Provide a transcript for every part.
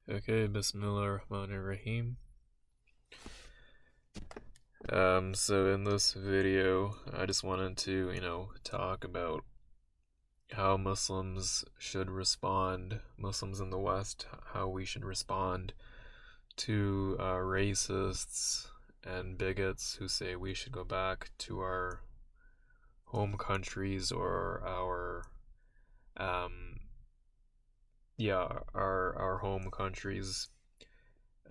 Okay, Bismillahirrahmanirrahim. So in this video, I just wanted to, talk about how Muslims should respond, Muslims in the West, how we should respond to racists and bigots who say we should go back to our home countries or um, our home countries.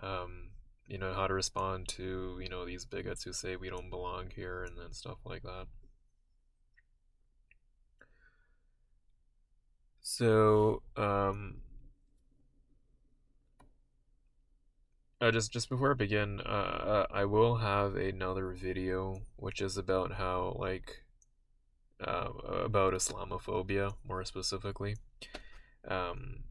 um, how to respond to, these bigots who say we don't belong here and then stuff like that. So, just before I begin, I will have another video which is about how, about Islamophobia more specifically. Um,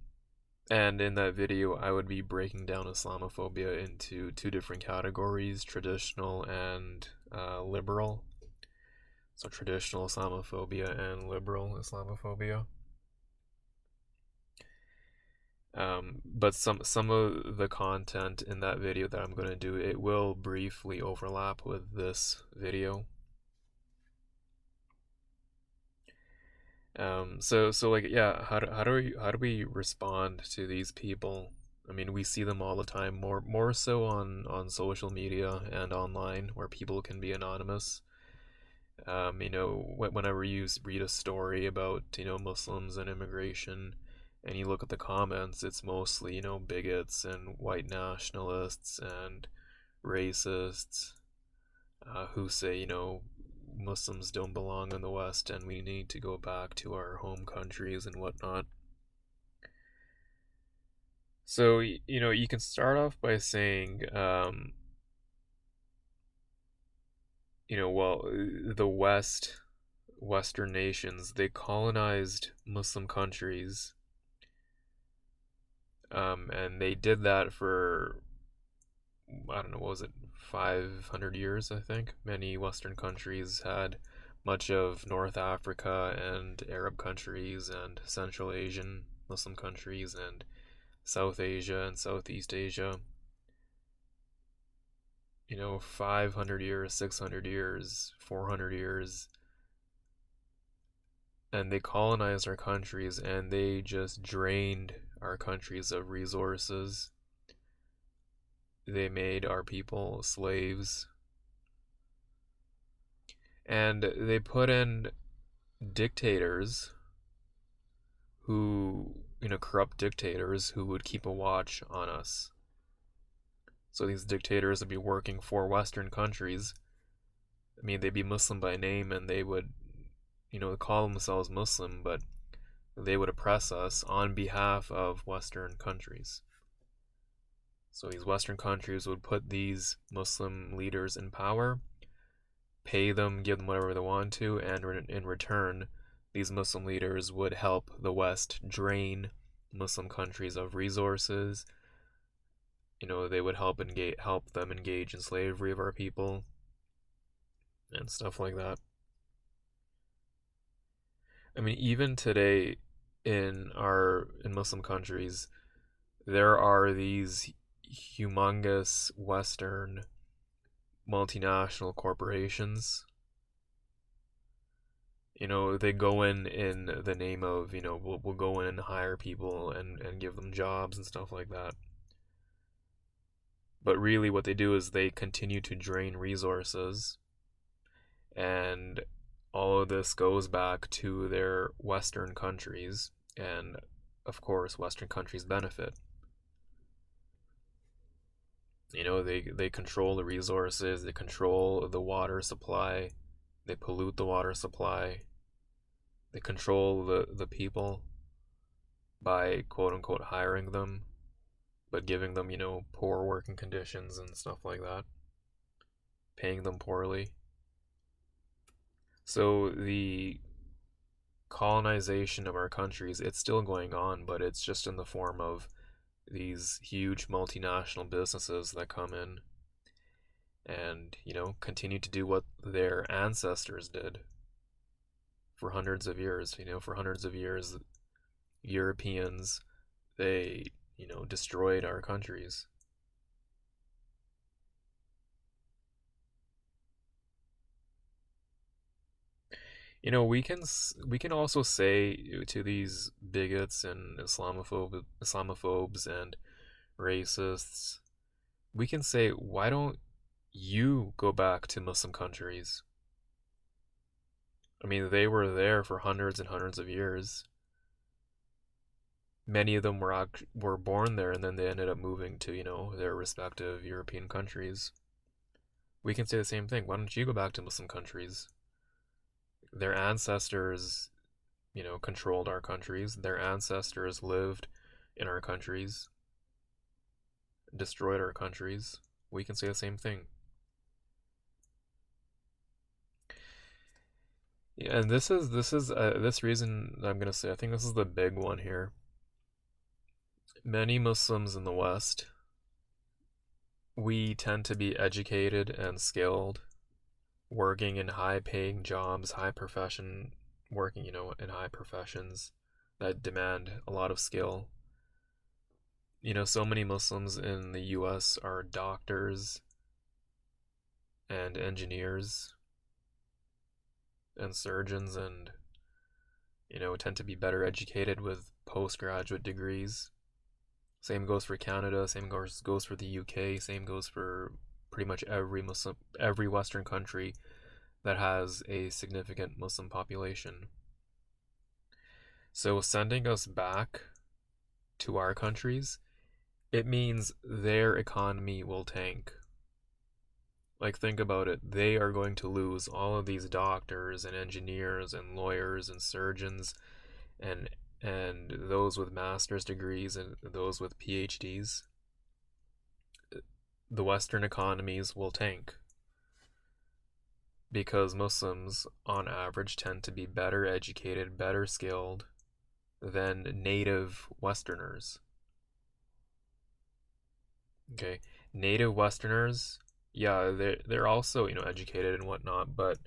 And in that video, I would be breaking down Islamophobia into two different categories: traditional and liberal. So, traditional Islamophobia and liberal Islamophobia. But some of the content in that video that I'm going to do, it will briefly overlap with this video. Yeah, how do we respond to these people? I mean, we see them all the time, more so on social media and online, where people can be anonymous. Whenever you read a story about, Muslims and immigration, and you look at the comments, it's mostly, bigots and white nationalists and racists, who say, Muslims don't belong in the West and we need to go back to our home countries and whatnot. So, you can start off by saying, well, the Western nations, they colonized Muslim countries, and they did that for, I don't know, what was it, 500 years, I think. Many Western countries had much of North Africa and Arab countries and Central Asian Muslim countries and South Asia and Southeast Asia. 500 years, 600 years, 400 years. And they colonized our countries and they just drained our countries of resources. They made our people slaves. And they put in dictators who, corrupt dictators who would keep a watch on us. So these dictators would be working for Western countries. I mean, they'd be Muslim by name and they would, call themselves Muslim, but they would oppress us on behalf of Western countries. So these Western countries would put these Muslim leaders in power, pay them, give them whatever they want to, and in return, these Muslim leaders would help the West drain Muslim countries of resources. They would help them engage in slavery of our people and stuff like that. I mean, even today in Muslim countries, there are these humongous Western multinational corporations. They go in the name of, we'll go in and hire people and give them jobs and stuff like that. But really what they do is they continue to drain resources, and all of this goes back to their Western countries, and of course Western countries benefit. They control the resources, they control the water supply, they pollute the water supply, they control the people by quote unquote hiring them, but giving them, poor working conditions and stuff like that, paying them poorly. So the colonization of our countries, it's still going on, but it's just in the form of these huge multinational businesses that come in and, continue to do what their ancestors did for hundreds of years. For hundreds of years, Europeans, they, destroyed our countries. We can also say to these bigots and Islamophobes and racists, we can say, why don't you go back to Muslim countries? I mean, they were there for hundreds and hundreds of years. Many of them were born there, and then they ended up moving to their respective European countries. We can say the same thing. Why don't you go back to Muslim countries? Their ancestors, controlled our countries. Their ancestors lived in our countries, destroyed our countries. We can say the same thing. Yeah, and this reason I'm gonna say, I think this is the big one here. Many Muslims in the West, we tend to be educated and skilled, working in high-paying jobs, working, in high professions that demand a lot of skill. So many Muslims in the US are doctors and engineers and surgeons and, tend to be better educated with postgraduate degrees. Same goes for Canada, same goes for the UK, same goes for pretty much every Western country that has a significant Muslim population. So sending us back to our countries, it means their economy will tank. Like, think about it. They are going to lose all of these doctors and engineers and lawyers and surgeons and those with master's degrees and those with PhDs. The Western economies will tank because Muslims, on average, tend to be better educated, better skilled than native Westerners. Okay, native Westerners, yeah, they're also educated and whatnot, but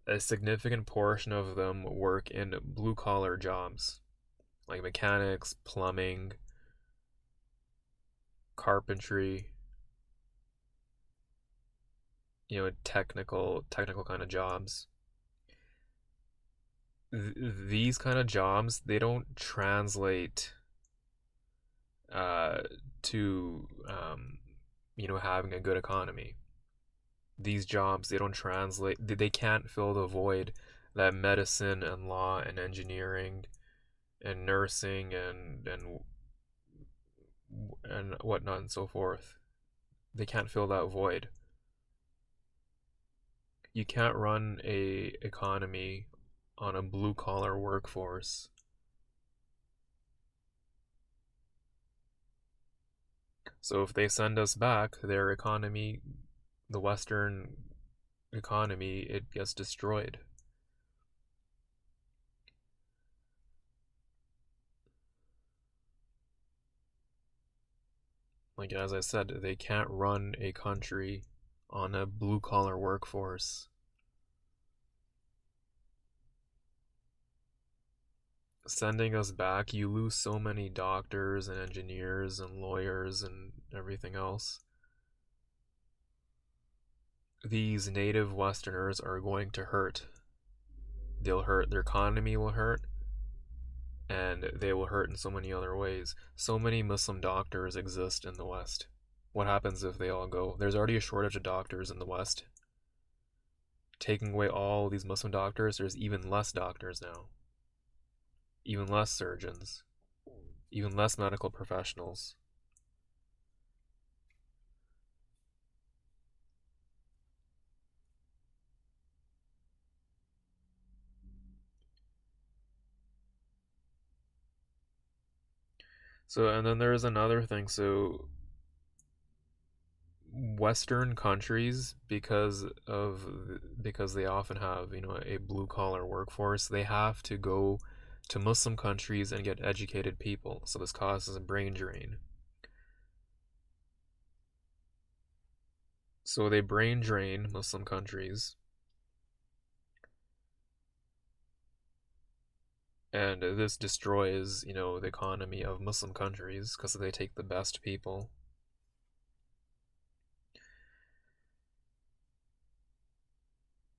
a significant portion of them work in blue collar jobs like mechanics, plumbing, carpentry, technical kind of jobs. These kind of jobs, they don't translate to having a good economy. These jobs, they don't translate. They can't fill the void that medicine and law and engineering and nursing and whatnot and so forth. They can't fill that void. You can't run a economy on a blue collar workforce. So if they send us back, their economy, the Western economy, it gets destroyed. Like, as I said, they can't run a country on a blue collar workforce. Sending us back, you lose so many doctors and engineers and lawyers and everything else. These native Westerners are going to hurt. They'll hurt, their economy will hurt, and they will hurt in so many other ways. So many Muslim doctors exist in the West. What happens if they all go? There's already a shortage of doctors in the West. Taking away all these Muslim doctors, there's even less doctors now. Even less surgeons. Even less medical professionals. So, and then there's another thing. So, Western countries, because they often have a blue collar workforce, they have to go to Muslim countries and get educated people. So this causes a brain drain. So they brain drain Muslim countries, And this destroys, the economy of Muslim countries because they take the best people.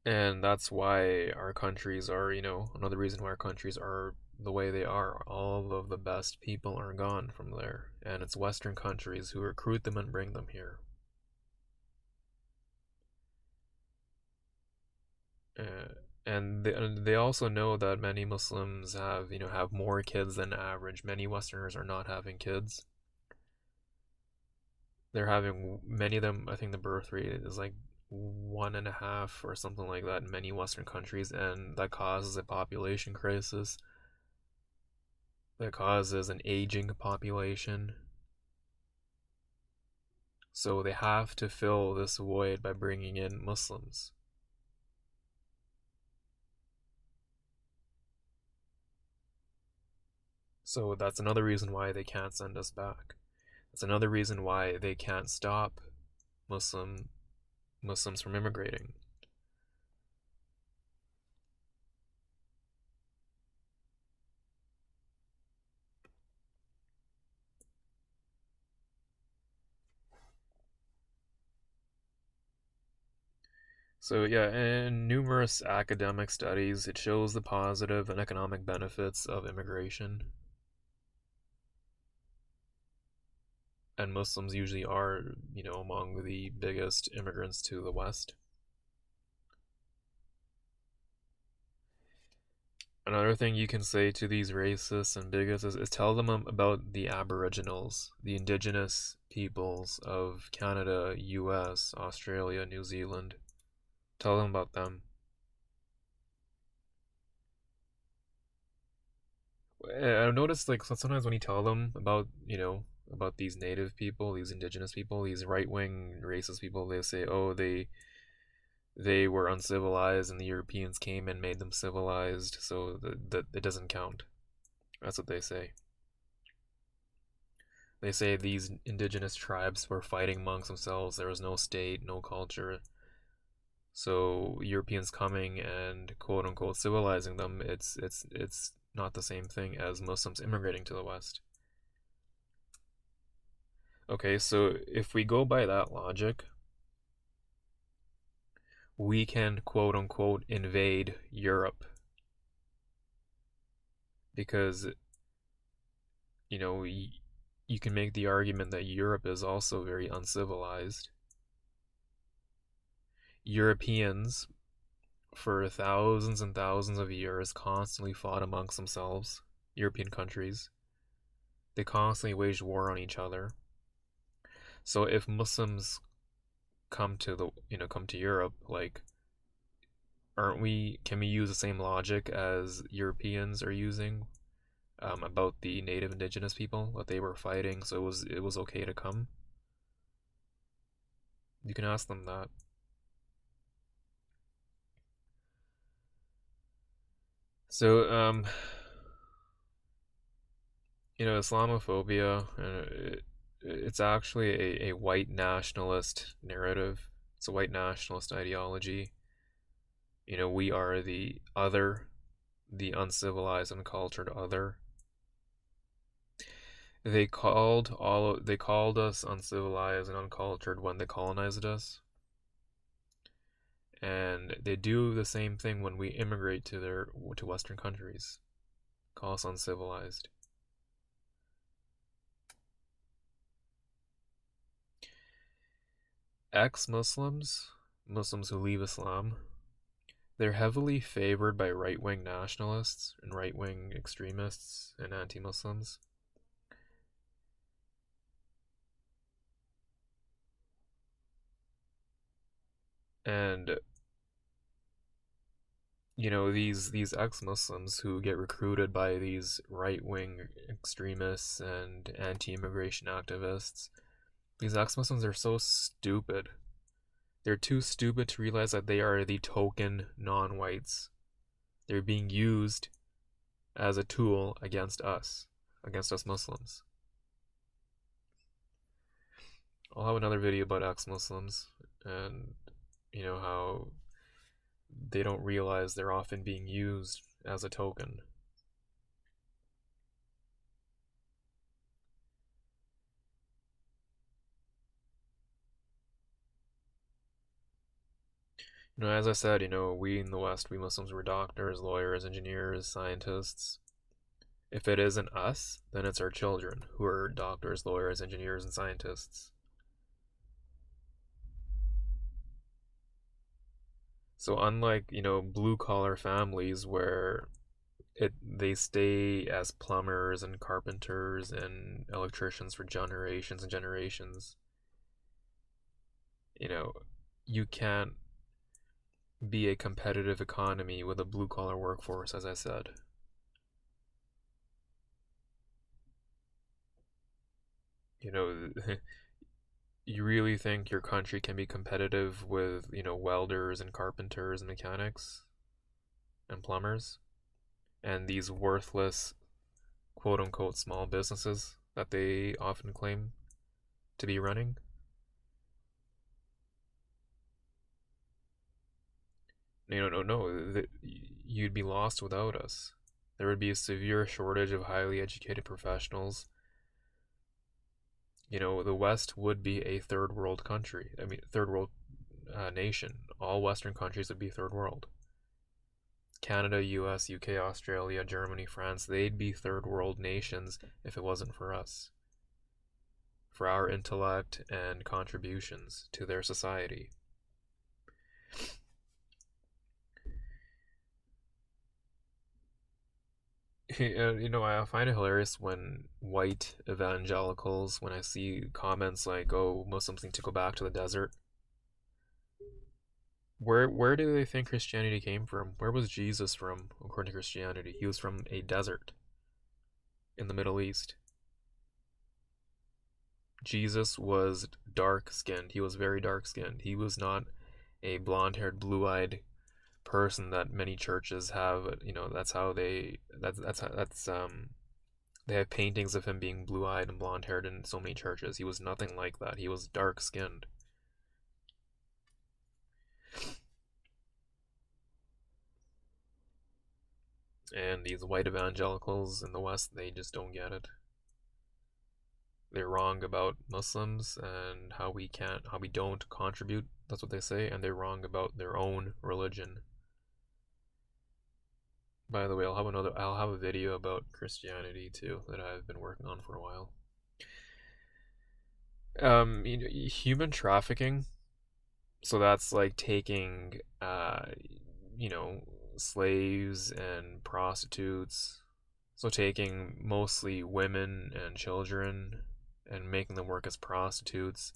And that's why our countries are, another reason why our countries are the way they are. All of the best people are gone from there. And it's Western countries who recruit them and bring them here. And they also know that many Muslims have more kids than average. Many Westerners are not having kids. They're having many of them. I think the birth rate is like 1.5 or something like that in many Western countries, and that causes a population crisis. That causes an aging population. So they have to fill this void by bringing in Muslims. So that's another reason why they can't send us back. That's another reason why they can't stop Muslims from immigrating. So yeah, in numerous academic studies, it shows the positive and economic benefits of immigration. And Muslims usually are, among the biggest immigrants to the West. Another thing you can say to these racists and bigots is tell them about the Aboriginals, the indigenous peoples of Canada, US, Australia, New Zealand. Tell them about them. I've noticed like sometimes when you tell them about these native people, these indigenous people, these right-wing racist people, they say, "Oh, they were uncivilized and the Europeans came and made them civilized, so that it doesn't count." That's what they say. They say these indigenous tribes were fighting amongst themselves. There was no state, no culture. So Europeans coming and quote unquote civilizing them, it's not the same thing as Muslims immigrating to the West. Okay, so if we go by that logic, we can quote unquote invade Europe because you know you can make the argument that Europe is also very uncivilized. Europeans for thousands and thousands of years constantly fought amongst themselves, European countries. They constantly waged war on each other. So if Muslims come to Europe, like aren't we can we use the same logic as Europeans are using about the native indigenous people that they were fighting, so it was okay to come? You can ask them that. So Islamophobia, it's actually a white nationalist narrative. It's a white nationalist ideology. We are the other, the uncivilized, uncultured other. They called us uncivilized and uncultured when they colonized us, and they do the same thing when we immigrate to Western countries. Call us uncivilized. Ex-Muslims, Muslims who leave Islam, they're heavily favored by right-wing nationalists and right-wing extremists and anti-Muslims. And these ex-Muslims who get recruited by these right-wing extremists and anti-immigration activists, these ex-Muslims are so stupid. They're too stupid to realize that they are the token non-whites. They're being used as a tool against us Muslims. I'll have another video about ex-Muslims and how they don't realize they're often being used as a token. As I said, we in the West, we Muslims were doctors, lawyers, engineers, scientists. If it isn't us, then it's our children who are doctors, lawyers, engineers, and scientists. So unlike, blue collar families where they stay as plumbers and carpenters and electricians for generations and generations, you know, you can't be a competitive economy with a blue collar workforce, as I said. You know, you really think your country can be competitive with, welders and carpenters and mechanics and plumbers and these worthless quote unquote small businesses that they often claim to be running? No. You'd be lost without us. There would be a severe shortage of highly educated professionals. The West would be a third world country. I mean, third world nation. All Western countries would be third world. Canada, US, UK, Australia, Germany, France, they'd be third world nations if it wasn't for us. For our intellect and contributions to their society. I find it hilarious when white evangelicals, when I see comments like, "Oh, Muslims need to go back to the desert." Where do they think Christianity came from? Where was Jesus from, according to Christianity? He was from a desert in the Middle East. Jesus was dark skinned. He was very dark skinned. He was not a blonde haired, blue eyed person that many churches have. That's how they have paintings of him being blue eyed and blonde haired in so many churches. He was nothing like that. He was dark skinned. And these white evangelicals in the West, they just don't get it. They're wrong about Muslims and how we don't contribute. That's what they say, and they're wrong about their own religion. By the way, I'll have a video about Christianity too that I've been working on for a while. Human trafficking. So that's like taking, slaves and prostitutes. So taking mostly women and children and making them work as prostitutes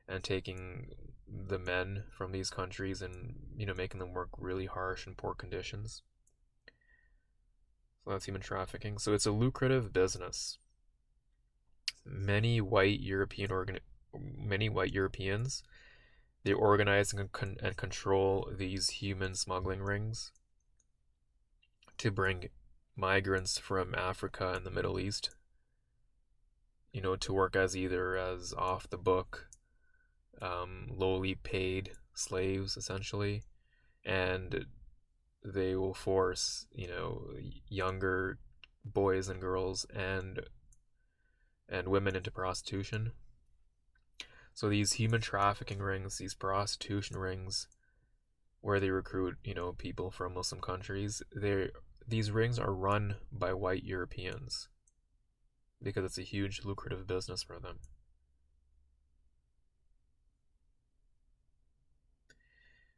and taking the men from these countries and, making them work really harsh and poor conditions. So that's human trafficking. So it's a lucrative business. Many white Europeans, they organize and control these human smuggling rings to bring migrants from Africa and the Middle East, to work as either as off the book, lowly paid slaves, essentially, and they will force, younger boys and girls and women into prostitution. So these human trafficking rings, these prostitution rings, where they recruit, people from Muslim countries, these rings are run by white Europeans because it's a huge lucrative business for them.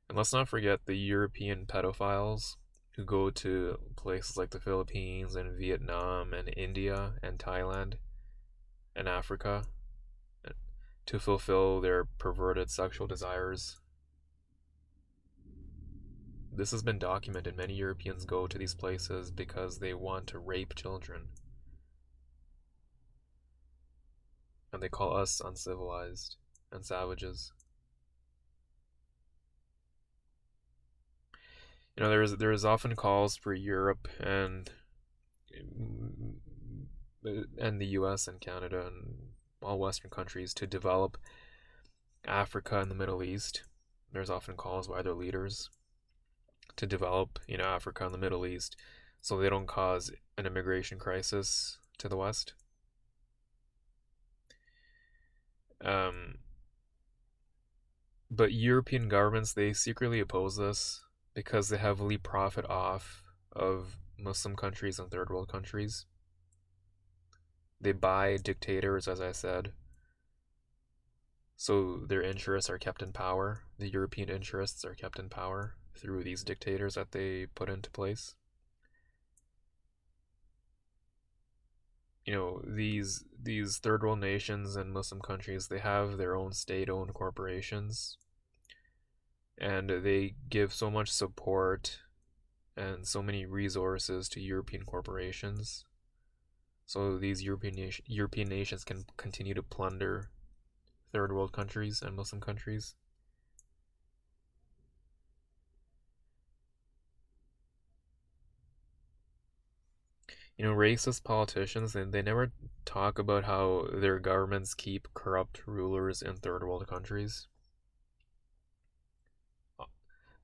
And let's not forget the European pedophiles who go to places like the Philippines and Vietnam and India and Thailand and Africa to fulfill their perverted sexual desires. This has been documented. Many Europeans go to these places because they want to rape children. And they call us uncivilized and savages. There's often calls for Europe and the US and Canada and all Western countries to develop Africa and the Middle East. There's often calls by their leaders to develop, Africa and the Middle East so they don't cause an immigration crisis to the West. But European governments, they secretly oppose this because they heavily profit off of Muslim countries and third world countries. They buy dictators, as I said, so their interests are kept in power. The European interests are kept in power through these dictators that they put into place. These third world nations and Muslim countries, they have their own state-owned corporations, and they give so much support and so many resources to European corporations. So these European nations can continue to plunder third world countries and Muslim countries. Racist politicians, they never talk about how their governments keep corrupt rulers in third world countries.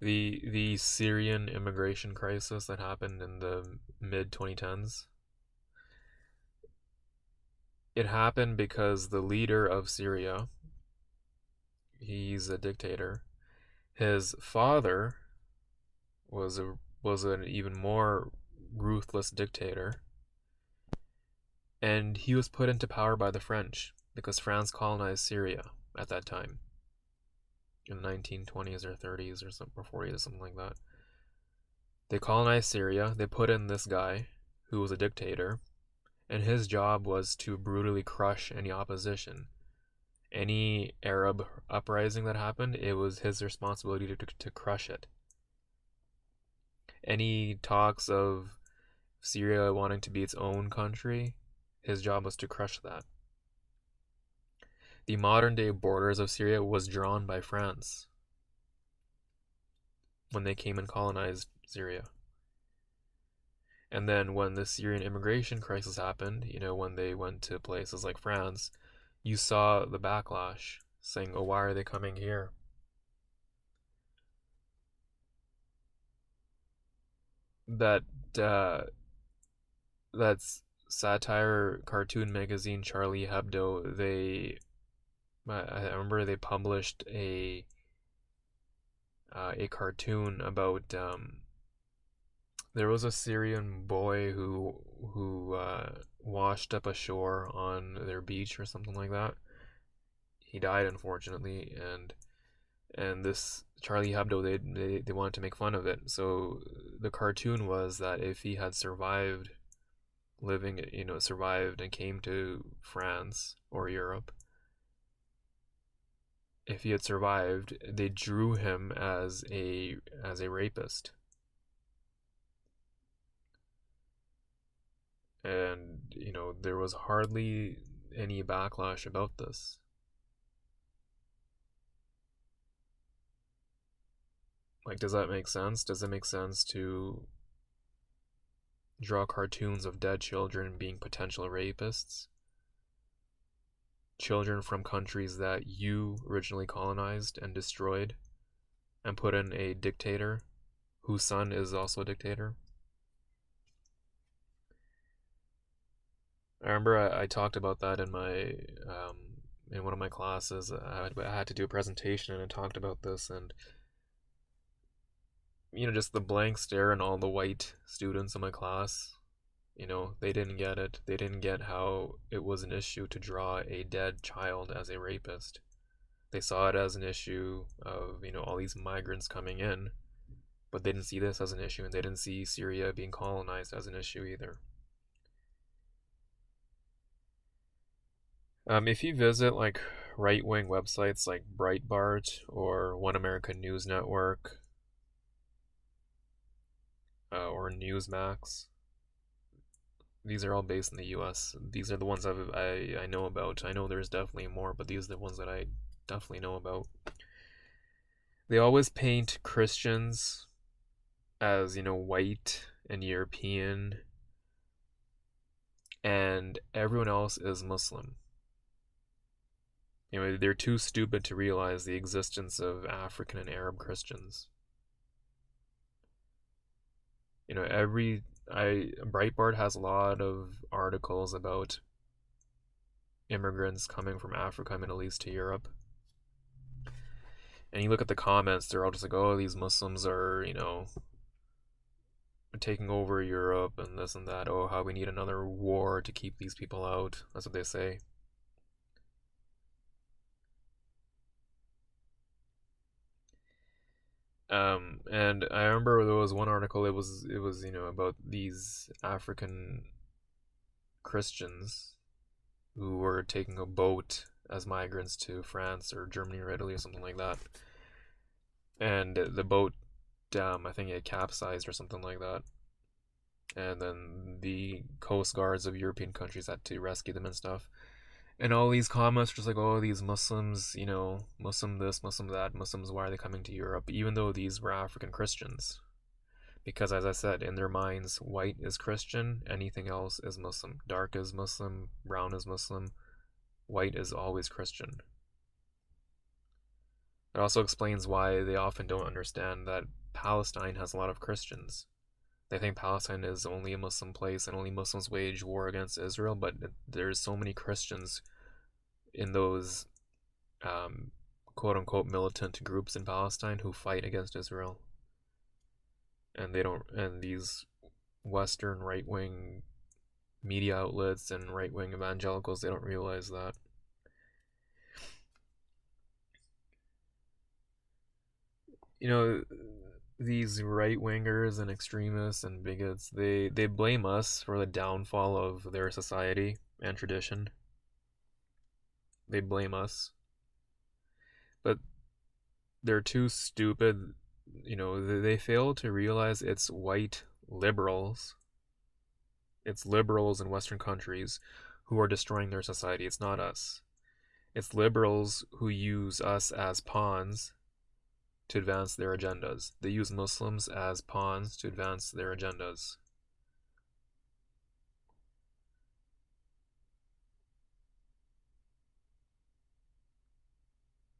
The Syrian immigration crisis that happened in the mid 2010s, it happened because the leader of Syria, he's a dictator. His father was an even more ruthless dictator, and he was put into power by the French because France colonized Syria at that time in the 1920s or 30s or something, or 40s or something like that. They colonized Syria. They put in this guy who was a dictator, and his job was to brutally crush any opposition. Any Arab uprising that happened, it was his responsibility to crush it. Any talks of Syria wanting to be its own country, his job was to crush that. The modern day borders of Syria was drawn by France when they came and colonized Syria. And then when the Syrian immigration crisis happened, when they went to places like France, you saw the backlash saying, oh, why are they coming here? That that's satire cartoon magazine Charlie Hebdo, I remember they published a cartoon about there was a Syrian boy who washed up ashore on their beach or something like that. He died, unfortunately, and this Charlie Hebdo, they wanted to make fun of it. So the cartoon was that if he had survived survived and came to France or Europe, if he had survived, they drew him as a rapist. And there was hardly any backlash about this. Like, does that make sense? Does it make sense to draw cartoons of dead children being potential rapists? Children from countries that you originally colonized and destroyed, and put in a dictator whose son is also a dictator? I remember I talked about that in my in one of my classes. I had to do a presentation and I talked about this, and just the blank stare in all the white students in my class. They didn't get it. They didn't get how it was an issue to draw a dead child as a rapist. They saw it as an issue of, all these migrants coming in, but they didn't see this as an issue, and they didn't see Syria being colonized as an issue either. If you visit like right-wing websites like Breitbart or One American News Network or Newsmax, these are all based in the US. These are the ones I know about. I know there's definitely more, but these are the ones that I definitely know about. They always paint Christians as, white and European, and everyone else is Muslim. They're too stupid to realize the existence of African and Arab Christians. Breitbart has a lot of articles about immigrants coming from Africa, Middle East to Europe. And you look at the comments, they're all just like, oh, these Muslims are, taking over Europe and this and that. Oh, how we need another war to keep these people out. That's what they say. And I remember there was one article. It was about these African Christians who were taking a boat as migrants to France or Germany or Italy or something like that. And the boat, I think it capsized or something like that. And then the coast guards of European countries had to rescue them and stuff. And all these comments were just like, oh, these Muslims, Muslim this, Muslim that, Muslims, why are they coming to Europe? Even though these were African Christians. Because, as I said, in their minds, white is Christian, anything else is Muslim. Dark is Muslim, brown is Muslim, white is always Christian. It also explains why they often don't understand that Palestine has a lot of Christians. They think Palestine is only a Muslim place and only Muslims wage war against Israel, but there's so many Christians in those quote unquote militant groups in Palestine who fight against Israel. And these Western right wing media outlets and right wing evangelicals, they don't realize that. These right wingers and extremists and bigots, they blame us for the downfall of their society and tradition. They blame us. But they're too stupid. They fail to realize it's white liberals. It's liberals in Western countries who are destroying their society. It's not us. It's liberals who use us as pawns to advance their agendas. They use Muslims as pawns to advance their agendas.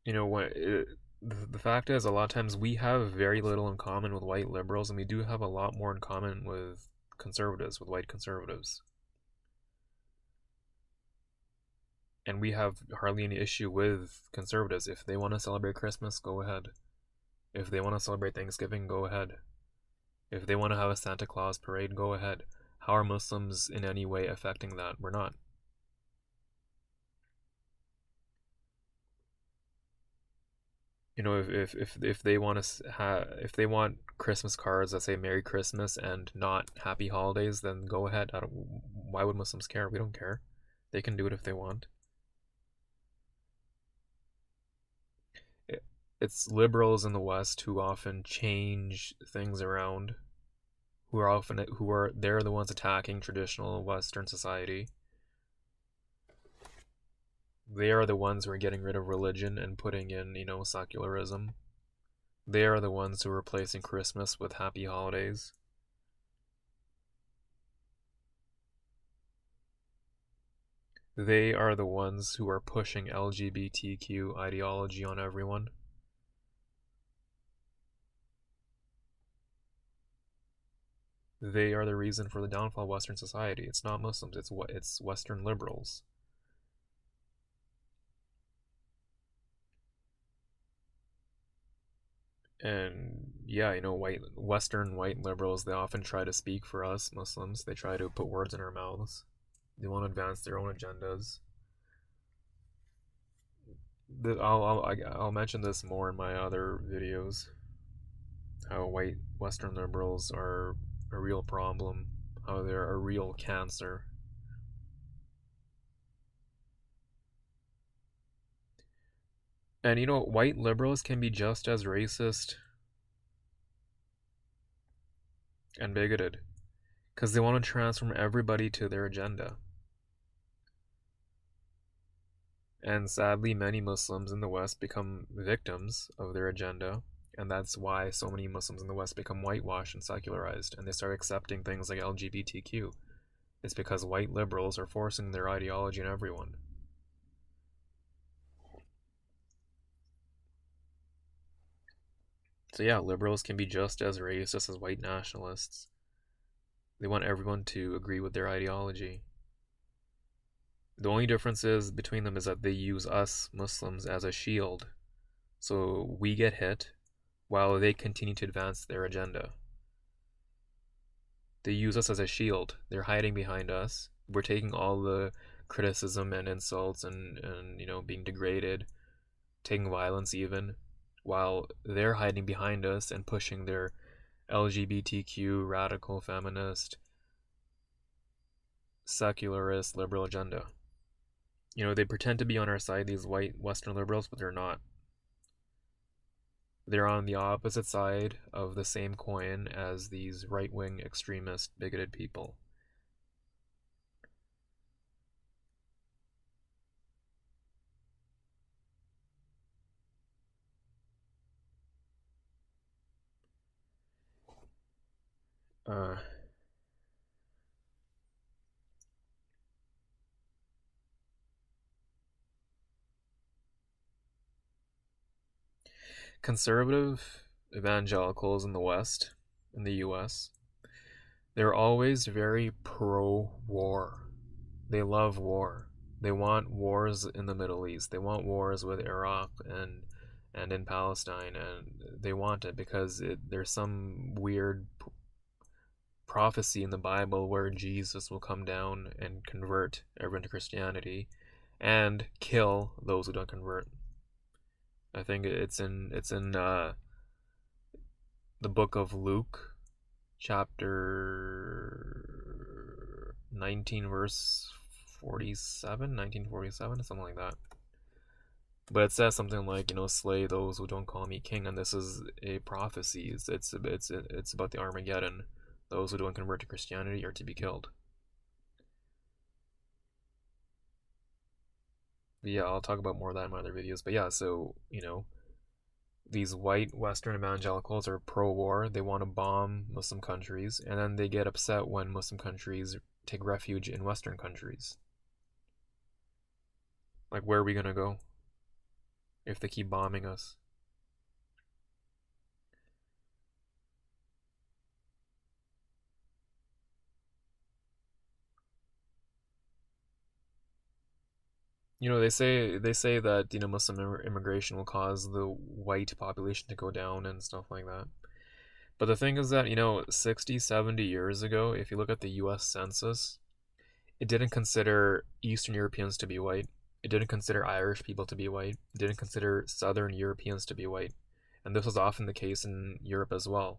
The fact is, a lot of times we have very little in common with white liberals, and we do have a lot more in common with conservatives, with white conservatives. And we have hardly any issue with conservatives. If they want to celebrate Christmas, go ahead. If they want to celebrate Thanksgiving, go ahead. If they want to have a Santa Claus parade, go ahead. How are Muslims in any way affecting that? We're not. If they want if they want Christmas cards that say Merry Christmas and not Happy Holidays, then go ahead. Why would Muslims care? We don't care. They can do it if they want. It's liberals in the West who often change things around, they're the ones attacking traditional Western society. They are the ones who are getting rid of religion and putting in, secularism. They are the ones who are replacing Christmas with happy holidays. They are the ones who are pushing LGBTQ ideology on everyone. They are the reason for the downfall of Western society. It's not Muslims, it's Western liberals. And yeah, Western white liberals, they often try to speak for us Muslims. They try to put words in our mouths. They want to advance their own agendas. I'll mention this more in my other videos. How white Western liberals are a real problem. How they're a real cancer. And white liberals can be just as racist and bigoted because they want to transform everybody to their agenda. And sadly, many Muslims in the West become victims of their agenda, and that's why so many Muslims in the West become whitewashed and secularized, and they start accepting things like LGBTQ. It's because white liberals are forcing their ideology on everyone. So yeah, liberals can be just as racist as white nationalists. They want everyone to agree with their ideology. The only difference between them is that they use us Muslims as a shield So we get hit while they continue to advance their agenda. They use us as a shield. They're hiding behind us. We're taking all the criticism and insults and being degraded, taking violence even, while they're hiding behind us and pushing their LGBTQ, radical, feminist, secularist, liberal agenda. They pretend to be on our side, these white Western liberals, but they're not. They're on the opposite side of the same coin as these right-wing, extremist, bigoted people. Uh, Conservative evangelicals in the West, in the US, they're always very pro-war. They love war. They want wars in the Middle East. They want wars with Iraq and in Palestine, and they want it because there's some weird prophecy in the Bible where Jesus will come down and convert everyone to Christianity and kill those who don't convert. I think it's in the book of Luke, chapter 19, verse 47, 1947, something like that. But it says something like, slay those who don't call me king, and this is a prophecy. It's about the Armageddon. Those who don't convert to Christianity are to be killed. But yeah, I'll talk about more of that in my other videos. But yeah, so, these white Western evangelicals are pro-war. They want to bomb Muslim countries, and then they get upset when Muslim countries take refuge in Western countries. Like, where are we gonna go if they keep bombing us? They say that Muslim immigration will cause the white population to go down and stuff like that. But the thing is that 60, 70 years ago, if you look at the U.S. Census, it didn't consider Eastern Europeans to be white. It didn't consider Irish people to be white. It didn't consider Southern Europeans to be white. And this was often the case in Europe as well.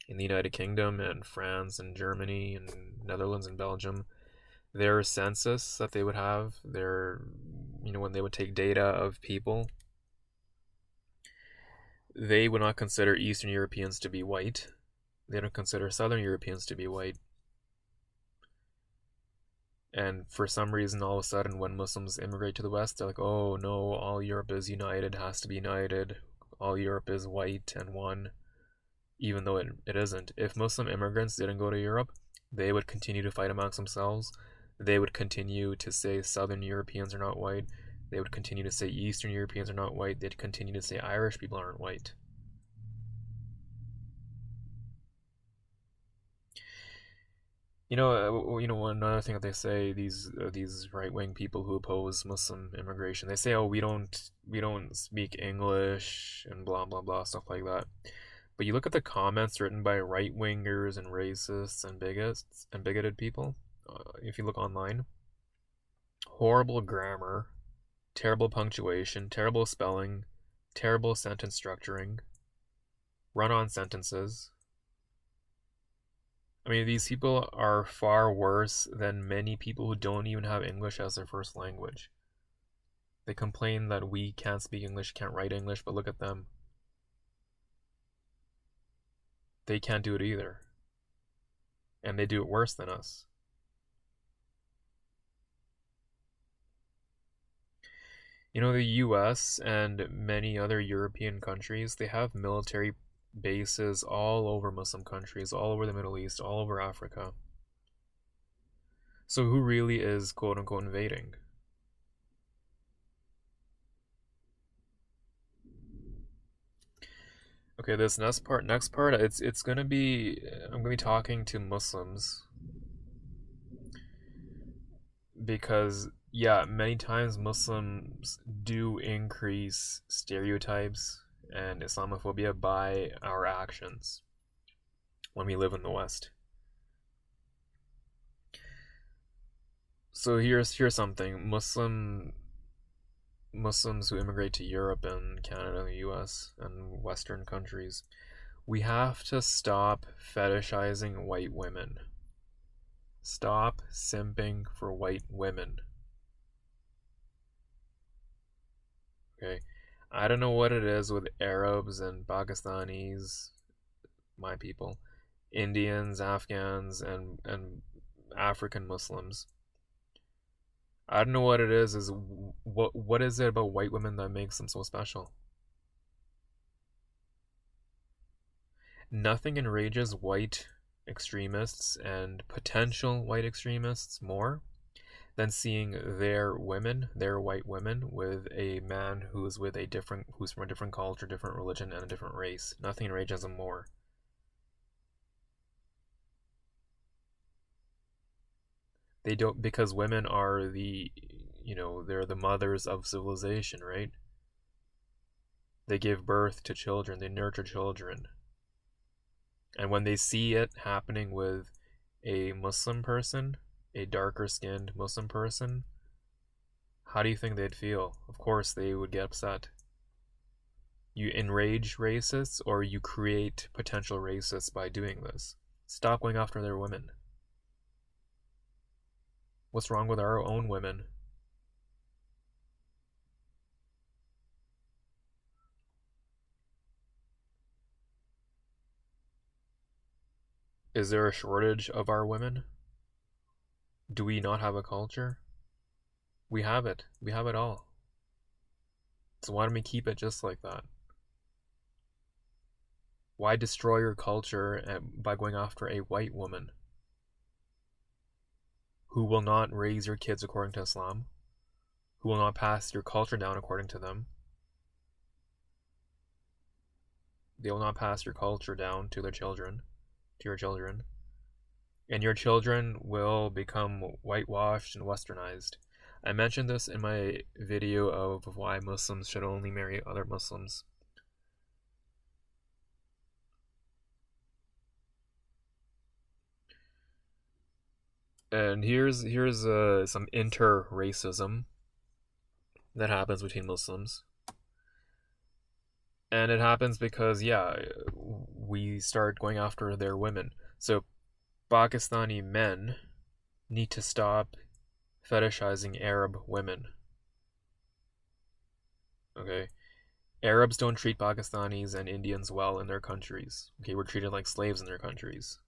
In the United Kingdom and France and Germany and Netherlands and Belgium, their census that they would have, when they would take data of people, they would not consider Eastern Europeans to be white. They don't consider Southern Europeans to be white. And for some reason, all of a sudden, when Muslims immigrate to the West, they're like, oh no, all Europe is united, has to be united. All Europe is white and one, even though it isn't. If Muslim immigrants didn't go to Europe, they would continue to fight amongst themselves. They would continue to say Southern Europeans are not white. They would continue to say Eastern Europeans are not white. They'd continue to say Irish people aren't white. Another thing that they say, these right-wing people who oppose Muslim immigration, they say, oh, we don't speak English and blah blah blah, stuff like that. But you look at the comments written by right-wingers and racists and bigots and bigoted people. If you look online, horrible grammar, terrible punctuation, terrible spelling, terrible sentence structuring, run-on sentences. I mean, these people are far worse than many people who don't even have English as their first language. They complain that we can't speak English, can't write English, but look at them. They can't do it either. And they do it worse than us. The US and many other European countries, they have military bases all over Muslim countries, all over the Middle East, all over Africa. So who really is quote unquote invading? Okay, this next part, it's gonna be I'm gonna be talking to Muslims because Yeah, many times Muslims do increase stereotypes and Islamophobia by our actions when we live in the West. So here's something. Muslims who immigrate to Europe and Canada and the US and Western countries, we have to stop fetishizing white women. Stop simping for white women. Okay? I don't know what it is with Arabs and Pakistanis, my people, Indians, Afghans, and African Muslims. I don't know what it is what is it about white women that makes them so special? Nothing enrages white extremists and potential white extremists more than seeing their white women, with a man who's from a different culture, different religion, and a different race. Nothing enrages them more. They don't, because women are they're the mothers of civilization, right? They give birth to children, they nurture children. And when they see it happening with a Muslim person, a darker skinned Muslim person, how do you think they'd feel? Of course, they would get upset. You enrage racists or you create potential racists by doing this. Stop going after their women. What's wrong with our own women? Is there a shortage of our women? Do we not have a culture? We have it. We have it all. So why don't we keep it just like that? Why destroy your culture by going after a white woman who will not raise your kids according to Islam, who will not pass your culture down according to them? They will not pass your culture down to their children, to your children. And your children will become whitewashed and westernized. I mentioned this in my video of why Muslims should only marry other Muslims. And here's some inter-racism that happens between Muslims. And it happens because, yeah, we start going after their women. So Pakistani men need to stop fetishizing Arab women. Okay? Arabs don't treat Pakistanis and Indians well in their countries. Okay, we're treated like slaves in their countries.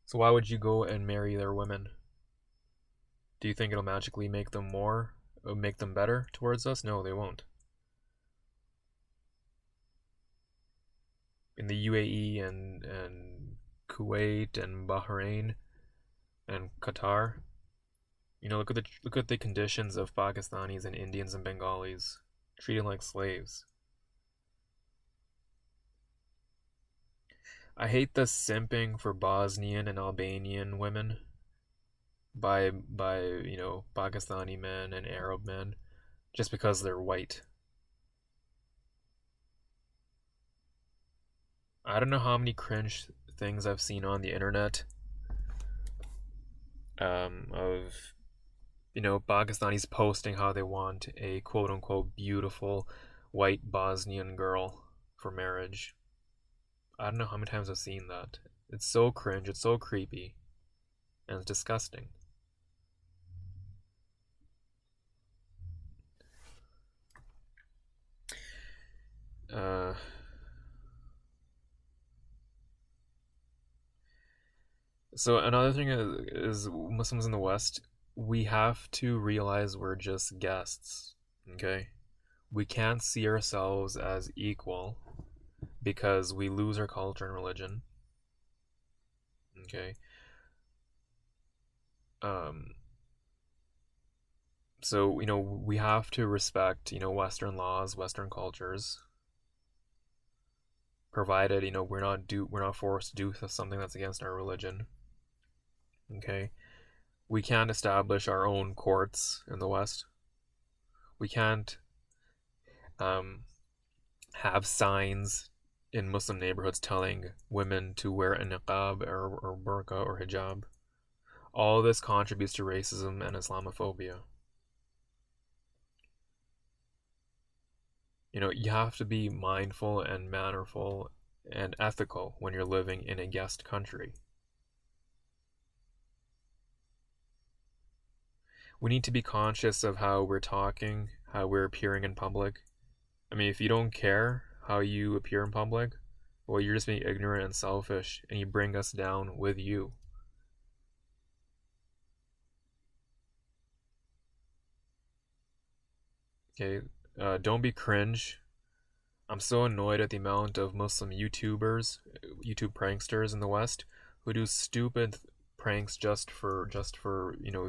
So why would you go and marry their women? Do you think it'll magically make them better towards us? No, they won't. In the UAE and Kuwait and Bahrain and Qatar, look at the conditions of Pakistanis and Indians and Bengalis, treated like slaves. I hate the simping for Bosnian and Albanian women by Pakistani men and Arab men just because they're white. I don't know how many cringe things I've seen on the internet of Pakistanis posting how they want a quote unquote beautiful white Bosnian girl for marriage. I don't know how many times I've seen that. It's so cringe, it's so creepy, and it's disgusting. Uh, so another thing is Muslims in the West, we have to realize we're just guests, okay? We can't see ourselves as equal because we lose our culture and religion, okay? Um, so we have to respect Western laws, Western cultures, provided we're not forced to do something that's against our religion. Okay, We can't establish our own courts in the West. We can't have signs in Muslim neighborhoods telling women to wear a niqab or burqa or hijab. All this contributes to racism and Islamophobia. You have to be mindful and mannerful and ethical when you're living in a guest country. We need to be conscious of how we're talking, how we're appearing in public. I mean, if you don't care how you appear in public, well, you're just being ignorant and selfish, and you bring us down with you. Okay, don't be cringe. I'm so annoyed at the amount of Muslim YouTubers, YouTube pranksters in the West who do stupid pranks just for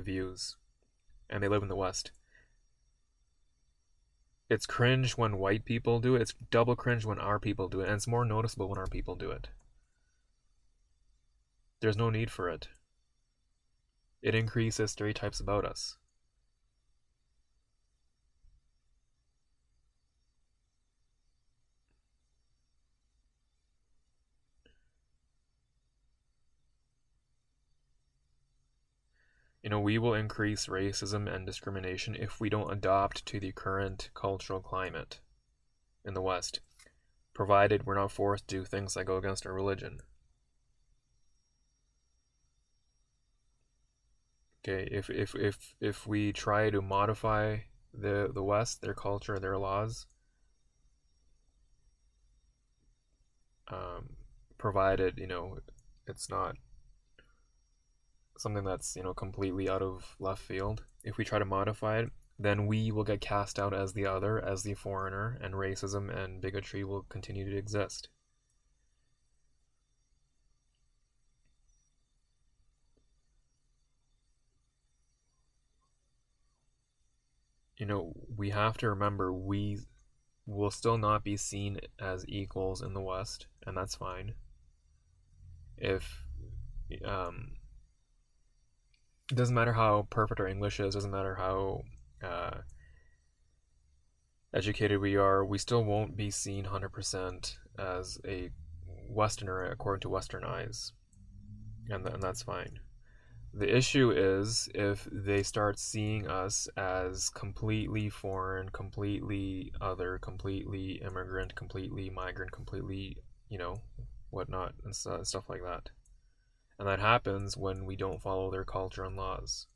views, and they live in the West. It's cringe when white people do it. It's double cringe when our people do it, and it's more noticeable when our people do it. There's no need for it. It increases stereotypes about us. We will increase racism and discrimination if we don't adopt to the current cultural climate in the West, provided we're not forced to do things that go against our religion. Okay, if we try to modify the West, their culture, their laws, provided it's not something that's completely out of left field. If we try to modify it, then we will get cast out as the other, as the foreigner, and racism and bigotry will continue to exist. We have to remember we will still not be seen as equals in the West, and that's fine. If it doesn't matter how perfect our English is, doesn't matter how educated we are, we still won't be seen 100% as a Westerner according to Western eyes, and that's fine. The issue is if they start seeing us as completely foreign, completely other, completely immigrant, completely migrant, completely, whatnot, and stuff like that. And that happens when we don't follow their culture and laws.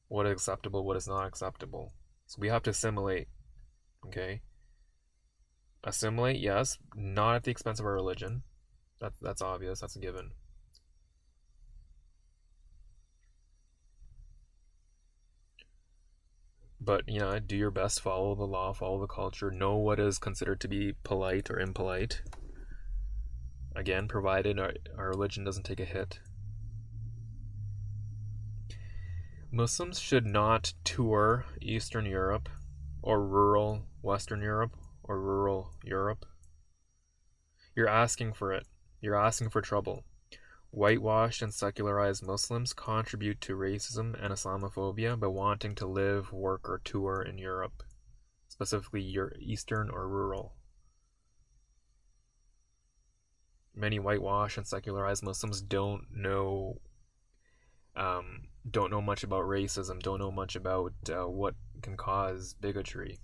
What is acceptable, what is not acceptable. So we have to assimilate, okay? Assimilate, yes, not at the expense of our religion. That's obvious, that's a given. But, do your best, follow the law, follow the culture, know what is considered to be polite or impolite. Again, provided our religion doesn't take a hit. Muslims should not tour Eastern Europe or rural Western Europe or rural Europe. You're asking for it. You're asking for trouble. Whitewashed and secularized Muslims contribute to racism and Islamophobia by wanting to live, work, or tour in Europe, specifically Eastern or rural. Many whitewashed and secularized Muslims don't know much about racism, don't know much about what can cause bigotry.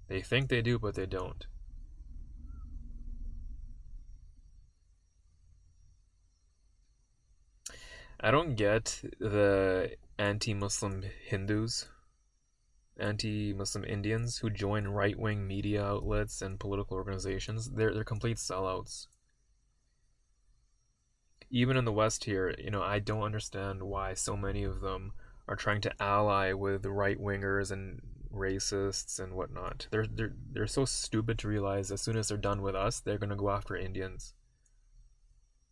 They think they do, but they don't. I don't get the anti-Muslim Hindus, anti-Muslim Indians who join right-wing media outlets and political organizations. They're complete sellouts. Even in the West here, I don't understand why so many of them are trying to ally with right-wingers and racists and whatnot. They're so stupid to realize as soon as they're done with us, they're gonna go after Indians.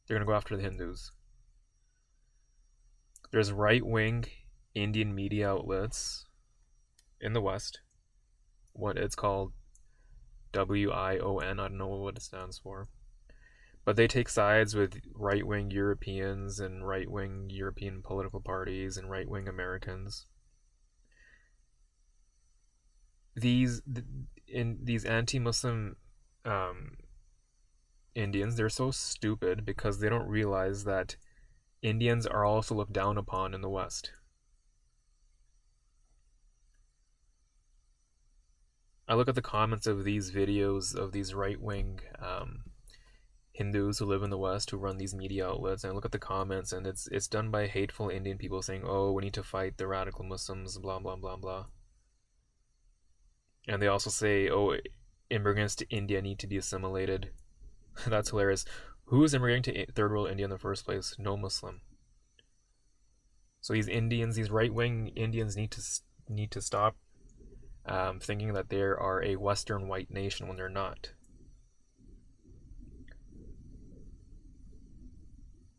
They're gonna go after the Hindus. There's right-wing Indian media outlets in the West. What it's called, WION. I don't know what it stands for. But they take sides with right wing Europeans and right wing European political parties and right wing Americans. These in these anti-Muslim um, Indians, they're so stupid because they don't realize that Indians are also looked down upon in the West. I look at the comments of these videos of these right wing Hindus who live in the West who run these media outlets, and I look at the comments, and it's done by hateful Indian people saying, "Oh, we need to fight the radical Muslims," blah blah blah blah. And they also say, "Oh, immigrants to India need to be assimilated." That's hilarious. Who is immigrating to third world India in the first place? No Muslim. So these Indians, these right wing Indians, need to stop thinking that they are a Western white nation when they're not.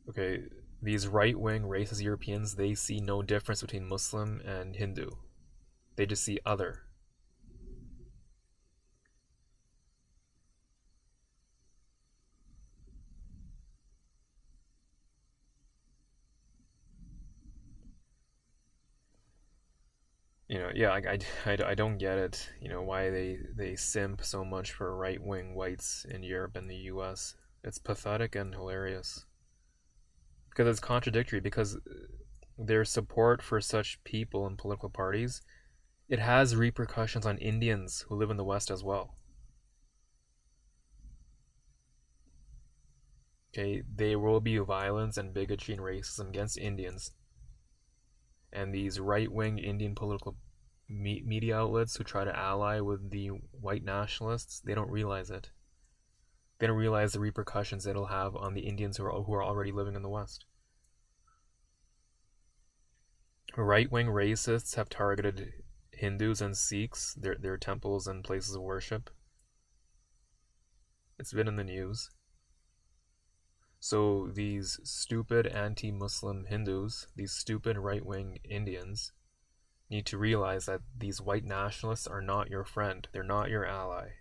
Okay, these right wing racist Europeans, they see no difference between Muslim and Hindu. They just see other. Yeah, I don't get it, why they simp so much for right wing whites in Europe and the US. It's pathetic and hilarious. Because it's contradictory, because their support for such people and political parties, it has repercussions on Indians who live in the West as well. Okay, there will be violence and bigotry and racism against Indians, and these right-wing Indian political media outlets who try to ally with the white nationalists, they don't realize it. They don't realize the repercussions it'll have on the Indians who are already living in the West. Right-wing racists have targeted Hindus and Sikhs, their temples and places of worship. It's been in the news. So these stupid anti-Muslim Hindus, these stupid right-wing Indians, need to realize that these white nationalists are not your friend. They're not your ally.